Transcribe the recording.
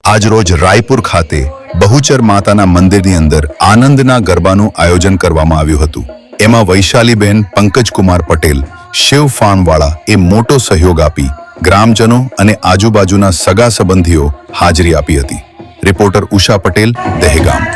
આજરોજ રાયપુર ખાતે બહુચર માતાના મંદિરની અંદર આનંદના ગરબાનું આયોજન કરવામાં આવ્યું હતું। એમાં વૈશાલીબેન પંકજકુમાર પટેલ શિવ ફાર્મવાળા એ મોટો સહયોગ આપી ગ્રામજનો અને આજુબાજુના સગા સંબંધીઓ હાજરી આપી હતી। રિપોર્ટર ઉષા પટેલ, દહેગામ।